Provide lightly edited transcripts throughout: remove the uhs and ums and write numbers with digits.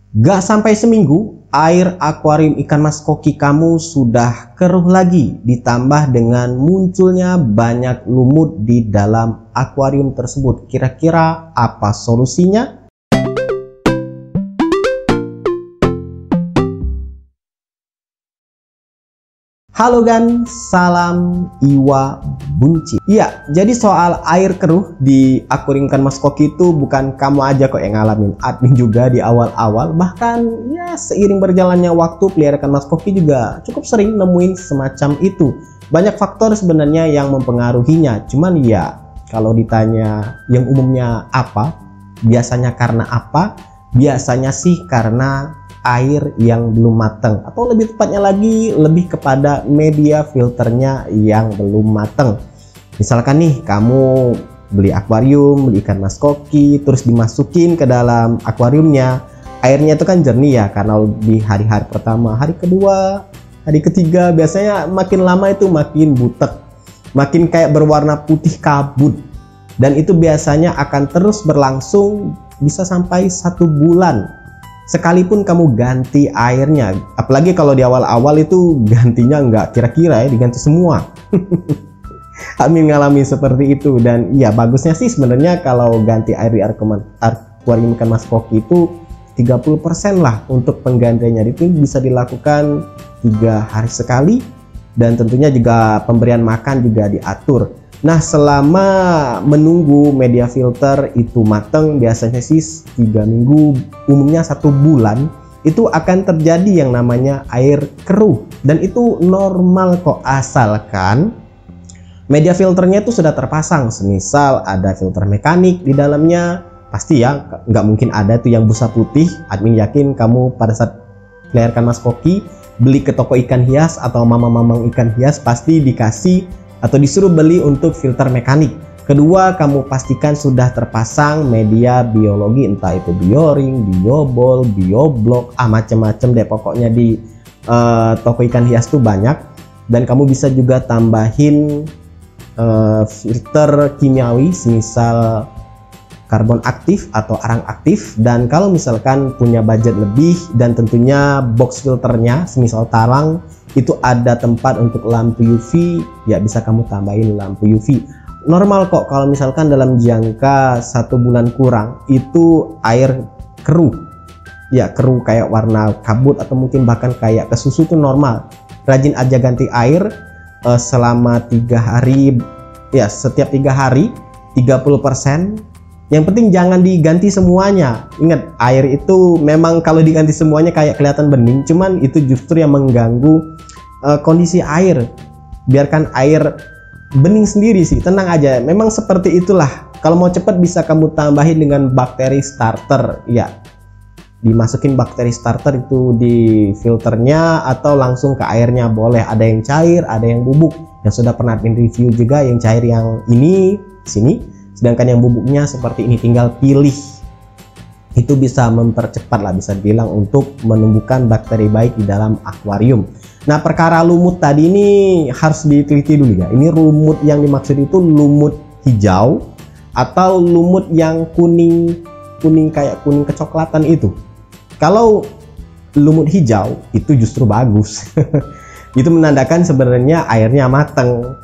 Gak sampai seminggu, air akuarium ikan mas koki kamu sudah keruh lagi, ditambah dengan munculnya banyak lumut di dalam akuarium tersebut. Kira-kira apa solusinya? Halo gan, salam Iwa Bunci. Iya, jadi soal air keruh di akuarium ikan mas koki itu bukan kamu aja kok yang ngalamin. Admin juga di awal-awal, bahkan ya seiring berjalannya waktu pelihara ikan mas koki juga cukup sering nemuin semacam itu. Banyak faktor sebenarnya yang mempengaruhinya. Cuman ya kalau ditanya yang umumnya apa, biasanya karena apa? Biasanya sih karena air yang belum matang, atau lebih tepatnya lagi lebih kepada media filternya yang belum matang. Misalkan nih kamu beli akuarium, beli ikan mas koki, terus dimasukin ke dalam akuariumnya, airnya itu kan jernih ya, karena di hari-hari pertama, hari kedua, hari ketiga biasanya makin lama itu makin butek, makin kayak berwarna putih kabut, dan itu biasanya akan terus berlangsung bisa sampai 1 bulan. Sekalipun kamu ganti airnya, apalagi kalau di awal-awal itu gantinya nggak kira-kira ya, diganti semua. Kami ngalami seperti itu, dan ya bagusnya sih sebenarnya kalau ganti air di akuarium ikan mas koki itu 30% lah untuk penggantiannya. Itu bisa dilakukan 3 hari sekali, dan tentunya juga pemberian makan juga diatur. Nah, selama menunggu media filter itu matang, biasanya sih 3 minggu, umumnya 1 bulan, itu akan terjadi yang namanya air keruh. Dan itu normal kok, asalkan media filternya itu sudah terpasang. Semisal ada filter mekanik di dalamnya, pasti ya nggak mungkin ada tuh yang busa putih. Admin yakin kamu pada saat pelihara ikan mas koki, beli ke toko ikan hias atau mamang-mamang ikan hias, pasti dikasih atau disuruh beli untuk filter mekanik. Kedua, kamu pastikan sudah terpasang media biologi, entah itu bioring, biobol, bioblok, macem-macem deh pokoknya di toko ikan hias tuh banyak. Dan kamu bisa juga tambahin filter kimiawi, semisal karbon aktif atau arang aktif. Dan kalau misalkan punya budget lebih dan tentunya box filternya semisal tarang itu ada tempat untuk lampu UV, ya bisa kamu tambahin lampu UV. Normal kok kalau misalkan dalam jangka 1 bulan kurang itu air keruh, ya keruh kayak warna kabut atau mungkin bahkan kayak kesusu, itu normal. Rajin aja ganti air selama 3 hari, ya setiap 3 hari 30%. Yang penting jangan diganti semuanya. Ingat, air itu memang kalau diganti semuanya kayak kelihatan bening, cuman itu justru yang mengganggu kondisi air. Biarkan air bening sendiri sih, tenang aja. Memang seperti itulah. Kalau mau cepat bisa kamu tambahin dengan bakteri starter. Ya, dimasukin bakteri starter itu di filternya atau langsung ke airnya boleh. Ada yang cair, ada yang bubuk. Yang sudah pernah review juga yang cair yang ini sini. Sedangkan yang bubuknya seperti ini, tinggal pilih. Itu bisa mempercepat lah, bisa dibilang, untuk menumbuhkan bakteri baik di dalam akuarium. Nah, perkara lumut tadi ini harus diteliti dulu ya. Ini lumut yang dimaksud itu lumut hijau atau lumut yang kuning kayak kuning kecoklatan itu. Kalau lumut hijau itu justru bagus. Itu menandakan sebenarnya airnya matang.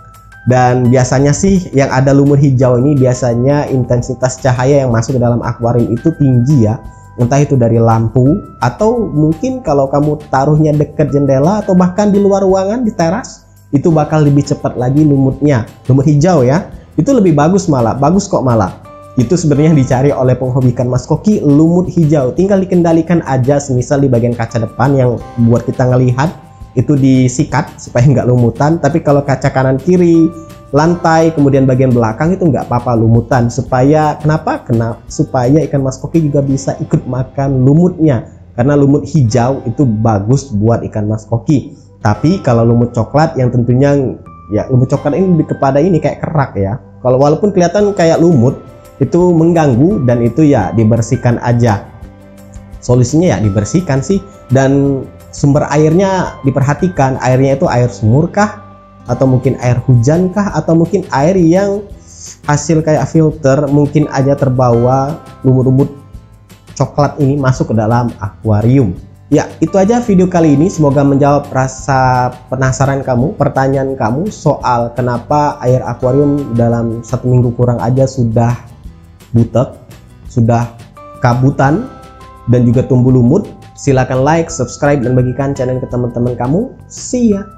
Dan biasanya sih yang ada lumut hijau ini biasanya intensitas cahaya yang masuk ke dalam akuarium itu tinggi ya. Entah itu dari lampu, atau mungkin kalau kamu taruhnya dekat jendela atau bahkan di luar ruangan, di teras, itu bakal lebih cepat lagi lumutnya. Lumut hijau ya, itu lebih bagus malah, bagus kok malah. Itu sebenarnya yang dicari oleh penghobi ikan mas koki, lumut hijau. Tinggal dikendalikan aja, semisal di bagian kaca depan yang buat kita ngelihat, itu disikat supaya nggak lumutan. Tapi kalau kaca kanan kiri, lantai, kemudian bagian belakang itu nggak apa-apa lumutan. Supaya kenapa? Supaya ikan mas koki juga bisa ikut makan lumutnya, karena lumut hijau itu bagus buat ikan mas koki. Tapi kalau lumut coklat, yang tentunya ya lumut coklat ini lebih kepada ini kayak kerak ya. Kalau walaupun kelihatan kayak lumut, itu mengganggu, dan itu ya dibersihkan aja. Solusinya ya dibersihkan sih. Dan sumber airnya diperhatikan, airnya itu air sumur kah, atau mungkin air hujan kah, atau mungkin air yang hasil kayak filter, mungkin aja terbawa lumut-lumut coklat ini masuk ke dalam akuarium. Ya, itu aja video kali ini. Semoga menjawab rasa penasaran kamu, pertanyaan kamu soal kenapa air akuarium dalam 1 minggu kurang aja sudah butek, sudah kabutan, dan juga tumbuh lumut. Silahkan like, subscribe, dan bagikan channel ke teman-teman kamu. See ya!